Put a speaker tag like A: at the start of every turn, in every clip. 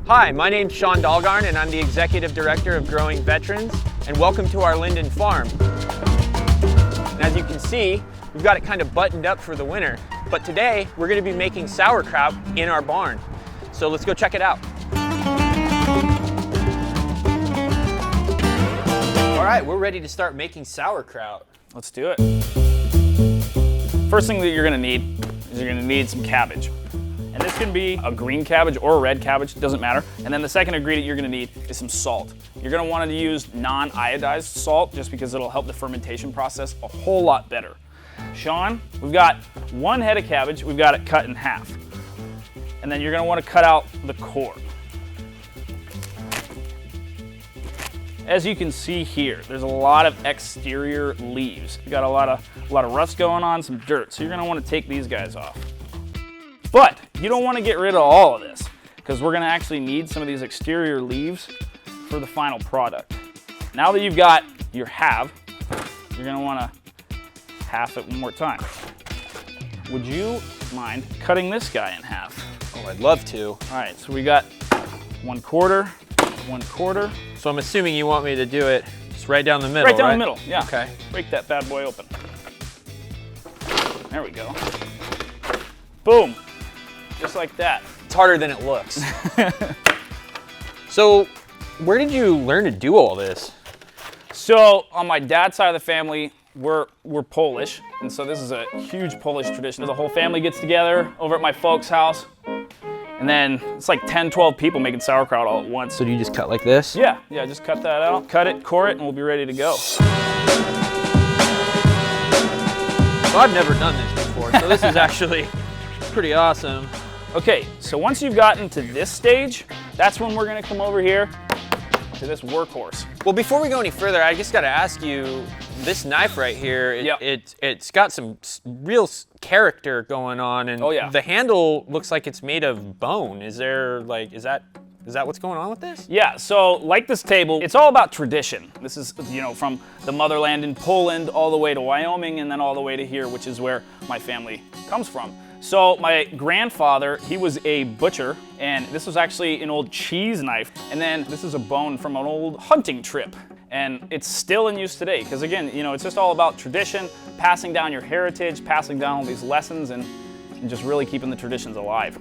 A: Hi, my name's Sean Dahlgarn and I'm the Executive Director of Growing Veterans, and welcome to our Linden farm. And as you can see, we've got it kind of buttoned up for the winter, but today we're going to be making sauerkraut in our barn. So let's go check it out. All right, we're ready to start making sauerkraut.
B: Let's do it. First thing that you're gonna need is you're gonna need some cabbage. And this can be a green cabbage or a red cabbage, doesn't matter. And then the second ingredient you're gonna need is some salt. You're gonna wanna use non-iodized salt just because it'll help the fermentation process a whole lot better. Sean, we've got one head of cabbage, we've got it cut in half. And then you're gonna wanna cut out the core. As you can see here, there's a lot of exterior leaves. You got a lot of rust going on, some dirt. So you're gonna wanna take these guys off. But you don't wanna get rid of all of this because we're gonna actually need some of these exterior leaves for the final product. Now that you've got your half, you're gonna wanna half it one more time. Would you mind cutting this guy in half?
A: Oh, I'd love to.
B: All right, so we got 1/4, 1/4.
A: So I'm assuming you want me to do it just right down the middle,
B: right? Down the middle, yeah.
A: Okay.
B: Break that bad boy open. There we go. Boom. Just like that.
A: It's harder than it looks. So, where did you learn to do all this?
B: So, on my dad's side of the family, we're Polish, and so this is a huge Polish tradition. The whole family gets together over at my folks' house, and then it's like 10, 12 people making sauerkraut all at once.
A: So do you just cut like this?
B: Yeah, just cut that out, cut it, core it, and we'll be ready to go.
A: So I've never done this before, so this is actually pretty awesome.
B: Okay, so once you've gotten to this stage, that's when we're gonna come over here to this workhorse.
A: Well, before we go any further, I just gotta ask you, this knife right here, it's got some real character going on, and
B: oh, yeah.
A: The handle looks like it's made of bone. Is there like, is that what's going on with this?
B: Yeah, so like this table, it's all about tradition. This is, from the motherland in Poland all the way to Wyoming and then all the way to here, which is where my family comes from. So my grandfather, he was a butcher, and this was actually an old cheese knife. And then this is a bone from an old hunting trip. And it's still in use today, because again, it's just all about tradition, passing down your heritage, passing down all these lessons, and just really keeping the traditions alive.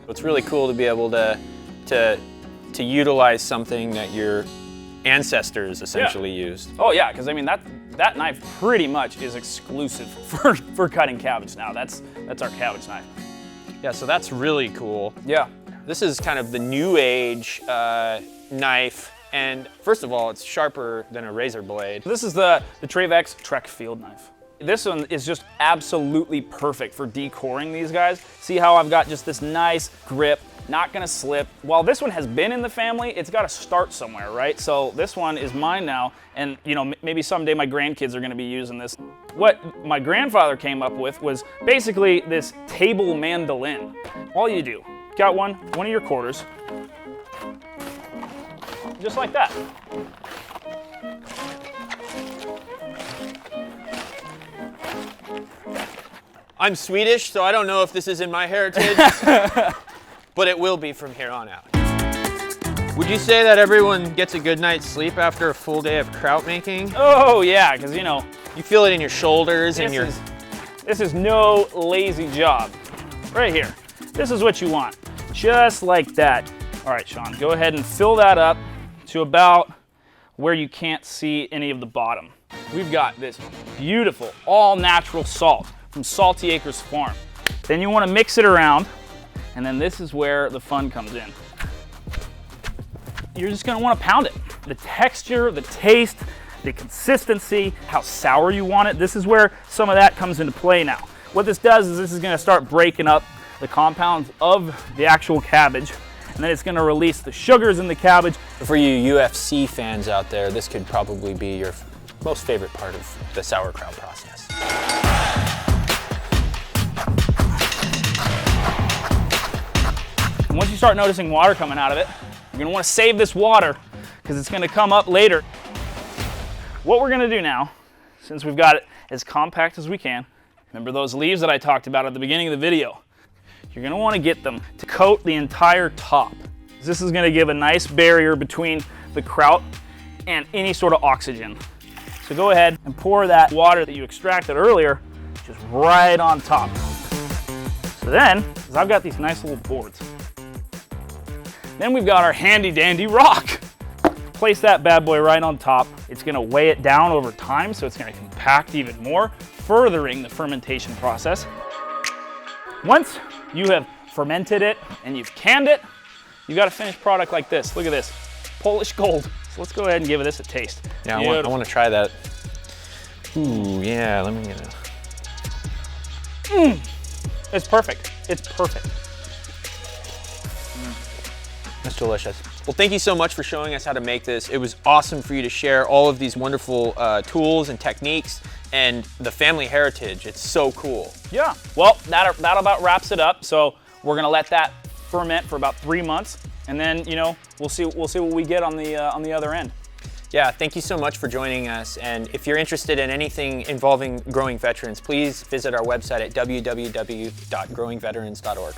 A: It's really cool to be able to utilize something that your ancestors essentially used.
B: Oh yeah, because I mean that knife pretty much is exclusive for cutting cabbage now. That's our cabbage knife.
A: Yeah, so that's really cool.
B: Yeah.
A: This is kind of the new age knife, and first of all, it's sharper than a razor blade.
B: This is the Trayvax Trek field knife. This one is just absolutely perfect for decoring these guys. See how I've got just this nice grip, not gonna slip. While this one has been in the family, it's gotta start somewhere, right? So this one is mine now, and maybe someday my grandkids are gonna be using this. What my grandfather came up with was basically this table mandolin. All you do, got one of your quarters, just like that.
A: I'm Swedish, so I don't know if this is in my heritage, but it will be from here on out. Would you say that everyone gets a good night's sleep after a full day of kraut making?
B: Oh yeah, because
A: you feel it in your shoulders and your...
B: This is no lazy job. Right here. This is what you want. Just like that. All right, Sean, go ahead and fill that up to about where you can't see any of the bottom. We've got this beautiful, all-natural salt from Salty Acres Farm. Then you want to mix it around, and then this is where the fun comes in. You're just going to want to pound it. The texture, the taste, the consistency, how sour you want it, this is where some of that comes into play now. What this does is this is going to start breaking up the compounds of the actual cabbage, and then it's going to release the sugars in the cabbage.
A: For you UFC fans out there, this could probably be your most favorite part of the sauerkraut process.
B: And once you start noticing water coming out of it, you're gonna wanna save this water because it's gonna come up later. What we're gonna do now, since we've got it as compact as we can, remember those leaves that I talked about at the beginning of the video? You're gonna wanna get them to coat the entire top. This is gonna give a nice barrier between the kraut and any sort of oxygen. So go ahead and pour that water that you extracted earlier just right on top. So then, because I've got these nice little boards, then we've got our handy dandy rock. Place that bad boy right on top. It's gonna weigh it down over time, so it's gonna compact even more, furthering the fermentation process. Once you have fermented it and you've canned it, you've got a finished product like this. Look at this, Polish gold. So let's go ahead and give this a taste.
A: Yeah, I want to try that. Ooh, yeah, let me get it.
B: It's perfect. It's perfect.
A: That's delicious. Well, thank you so much for showing us how to make this. It was awesome for you to share all of these wonderful tools and techniques and the family heritage. It's so cool.
B: Yeah. Well, that about wraps it up. So we're gonna let that ferment for about 3 months, and then we'll see what we get on the other end.
A: Yeah, thank you so much for joining us. And if you're interested in anything involving growing veterans, please visit our website at www.growingveterans.org.